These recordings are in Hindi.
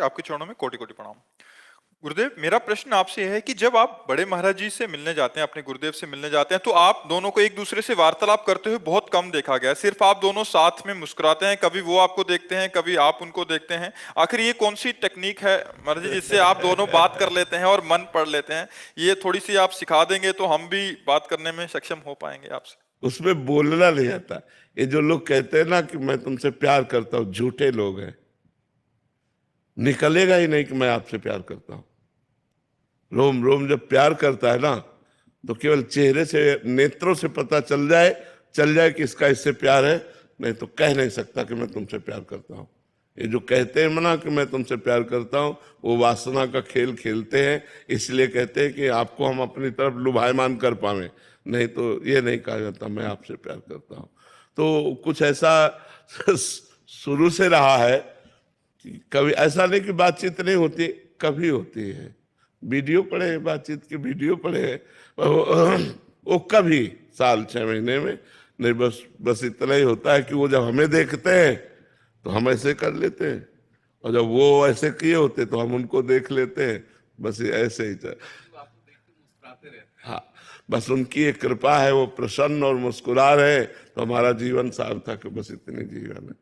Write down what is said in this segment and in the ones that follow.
आपके चरणों में कोटि कोटि प्रणाम। गुरुदेव, मेरा प्रश्न आपसे है कि जब आप बड़े महाराज जी से मिलने जाते हैं, अपने गुरुदेव से मिलने जाते हैं, तो आप दोनों को एक दूसरे से वार्तालाप करते हुए बहुत कम देखा गया है। सिर्फ आप दोनों साथ में मुस्कुराते हैं, कभी वो आपको देखते हैं, कभी आप उनको देखते हैं। आखिर ये कौन सी टेक्निक है महाराज जी जिससे आप दोनों बात कर लेते हैं और मन पढ़ लेते हैं? ये थोड़ी सी आप सिखा देंगे तो हम भी बात करने में सक्षम हो पाएंगे आपसे। उसमें बोलना नहीं आता। ये जो लोग कहते हैं ना कि मैं तुमसे प्यार करता हूं, झूठे लोग हैं। निकलेगा ही नहीं कि मैं आपसे प्यार करता हूं। रोम रोम जब प्यार करता है ना, तो केवल चेहरे से, नेत्रों से पता चल जाए कि इसका इससे प्यार है। नहीं तो कह नहीं सकता कि मैं तुमसे प्यार करता हूं। ये जो कहते हैं मना कि मैं तुमसे प्यार करता हूं, वो वासना का खेल खेलते हैं। इसलिए कहते हैं कि आपको हम अपनी तरफ लुभायमान कर पावे, नहीं तो ये नहीं कहा जाता मैं आपसे प्यार करता हूं। तो कुछ ऐसा शुरू से रहा है कि कभी ऐसा नहीं कि बातचीत नहीं होती, कभी होती है। वीडियो पड़े, बातचीत की वीडियो पड़े, वो कभी साल 6 महीने में नहीं। बस इतना ही होता है कि वो जब हमें देखते हैं तो हम ऐसे कर लेते हैं, और जब वो ऐसे किए होते तो हम उनको देख लेते हैं। बस ऐसे ही हाँ, बस उनकी एक कृपा है, वो प्रसन्न और मुस्कुरा रहे तो हमारा जीवन सार्थक है। बस इतने जीवन है,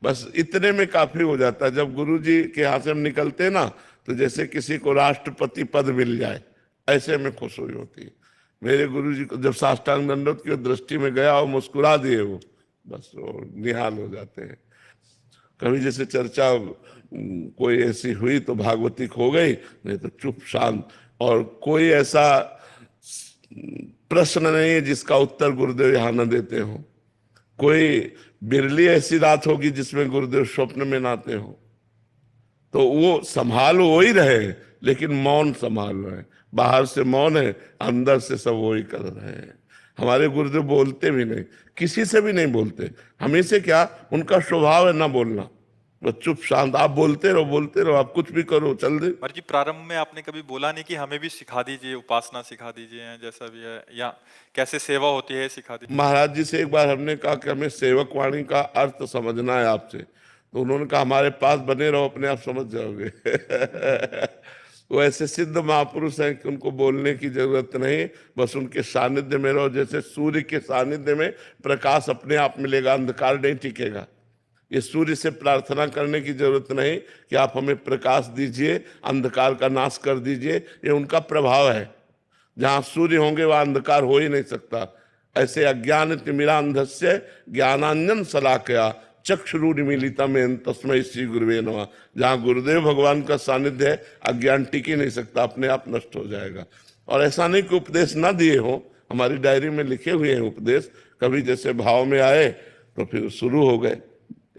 बस इतने में काफी हो जाता है। जब गुरु जी के यहाँ से हम निकलते ना, तो जैसे किसी को राष्ट्रपति पद मिल जाए, ऐसे में खुश हुई होती है। मेरे गुरु जी को जब साष्टांग दंडवत की दृष्टि में गया और मुस्कुरा दिए वो, बस वो निहाल हो जाते हैं। कभी जैसे चर्चा कोई ऐसी हुई तो भागवती खो गई, नहीं तो चुप शांत। और कोई ऐसा प्रश्न नहीं है जिसका उत्तर गुरुदेव यहाँ न देते हो। कोई बिरली ऐसी रात होगी जिसमें गुरुदेव स्वप्न में नाते हो। तो वो संभाल वो ही रहे, लेकिन मौन संभाल रहे हैं। बाहर से मौन है, अंदर से सब वही कर रहे हैं। हमारे गुरुदेव बोलते भी नहीं, किसी से भी नहीं बोलते। हमें से क्या, उनका स्वभाव है ना बोलना, बस चुप शांत। आप बोलते रहो, आप कुछ भी करो, चल दे। महाराज जी, प्रारंभ में आपने कभी बोला नहीं कि हमें भी सिखा दीजिए, उपासना सिखा दीजिए, जैसा भी है, या कैसे सेवा होती है सिखा दीजिए? महाराज जी से एक बार हमने कहा कि हमें सेवक वाणी का अर्थ समझना है आपसे, तो उन्होंने कहा हमारे पास बने रहो, अपने आप समझ जाओगे। वो ऐसे सिद्ध महापुरुष हैं कि उनको बोलने की जरूरत नहीं, बस उनके सानिध्य में रहो। जैसे सूर्य के सानिध्य में प्रकाश अपने आप मिलेगा, अंधकार नहीं टिकेगा। ये सूर्य से प्रार्थना करने की जरूरत नहीं कि आप हमें प्रकाश दीजिए, अंधकार का नाश कर दीजिए। ये उनका प्रभाव है। जहां सूर्य होंगे वहां अंधकार हो ही नहीं सकता। ऐसे अज्ञान तिमिरांधस्य ज्ञानांजन शलाकया चक्षुरुन्मीलितम् तस्मै श्री गुरुवे नमः। जहाँ गुरुदेव भगवान का सानिध्य है, अज्ञान टिक ही नहीं सकता, अपने आप नष्ट हो जाएगा। और ऐसा नहीं कि उपदेश ना दिए हो, हमारी डायरी में लिखे हुए हैं उपदेश। कभी जैसे भाव में आए तो फिर शुरू हो गए।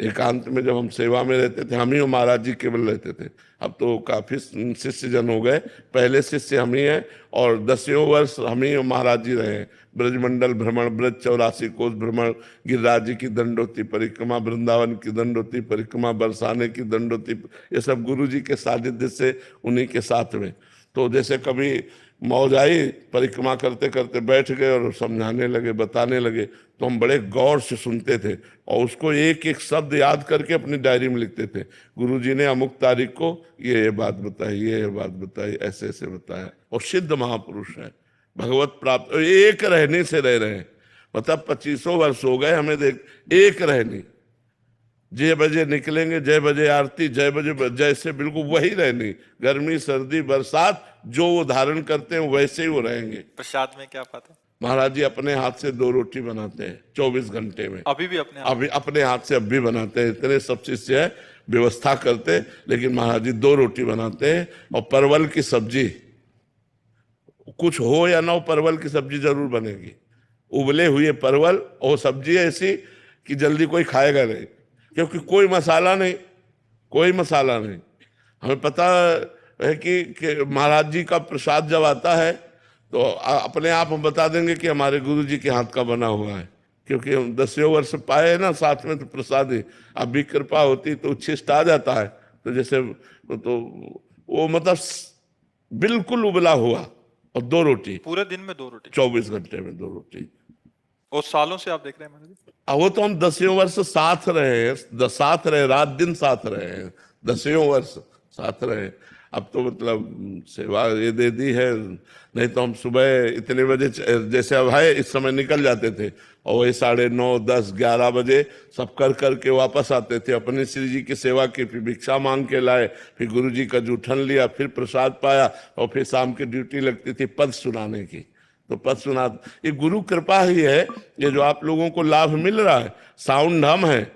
एकांत में जब हम सेवा में रहते थे, हम ही महाराज जी केवल रहते थे। अब तो काफी शिष्य जन हो गए। पहले शिष्य हम ही हैं, और 10वें वर्ष हम ही महाराज जी रहे। ब्रजमंडल भ्रमण, ब्रज 84 कोस भ्रमण, गिरिराज जी की दंडोती परिक्रमा, वृंदावन की दंडोती परिक्रमा, बरसाने की दंडोती, ये सब गुरु जी के सानिध्य से, उन्हीं के साथ में। तो जैसे कभी मौज आई, परिक्रमा करते करते बैठ गए और समझाने लगे, बताने लगे, तो हम बड़े गौर से सुनते थे और उसको एक एक शब्द याद करके अपनी डायरी में लिखते थे। गुरुजी ने अमुक तारीख को ये बात बताई, ये बात बताई, ऐसे ऐसे बताया। और सिद्ध महापुरुष है, भगवत प्राप्त, एक रहने से रह रहे हैं। मतलब 25 वर्ष हो गए हमें, देख, एक रहनी। जय बजे निकलेंगे, जय बजे आरती, जय बजे जैसे, बिल्कुल वही रहनी। गर्मी सर्दी बरसात जो वो धारण करते हैं वैसे ही वो रहेंगे। प्रसाद में क्या पाते हैं? महाराज जी अपने हाथ से 2 रोटी बनाते हैं 24 घंटे में। अभी भी अपने अभी अपने हाथ से अब भी बनाते हैं। इतने सब शिष्य है, व्यवस्था करते, लेकिन महाराज जी 2 रोटी बनाते हैं। और परवल की सब्जी, कुछ हो या ना हो, परवल की सब्जी जरूर बनेगी। उबले हुए परवल, और सब्जी ऐसी कि जल्दी कोई खाएगा नहीं, क्योंकि कोई मसाला नहीं, कोई मसाला नहीं। हमें पता है कि महाराज जी का प्रसाद जब आता है तो अपने आप हम बता देंगे कि हमारे गुरु जी के हाथ का बना हुआ है, क्योंकि हम 10वें वर्ष पाए ना साथ में, तो प्रसाद ही। अब भी कृपा होती तो उच्छिष्ट आ जाता है। तो जैसे तो वो मतलब बिल्कुल उबला हुआ, और 2 रोटी पूरे दिन में 2 रोटी, 24 घंटे में 2 रोटी। और सालों से आप देख रहे हैं महाराज जी? वो तो हम 10वें वर्ष साथ रहे हैं, साथ रहे, रात दिन साथ रहे हैं। 10वें वर्ष साथ रहे। अब तो मतलब सेवा ये दे दी है, नहीं तो हम सुबह इतने बजे जैसे अब है इस समय निकल जाते थे और वही 9:30, 10, 11 बजे सब कर करके वापस आते थे। अपने श्री जी की सेवा की, फिर भिक्षा मांग के लाए, फिर गुरु जी का जूठन लिया, फिर प्रसाद पाया और फिर शाम की ड्यूटी लगती थी पद सुनाने की। तो पद सुना, ये गुरु कृपा ही है, ये जो आप लोगों को लाभ मिल रहा है, साउंड हम है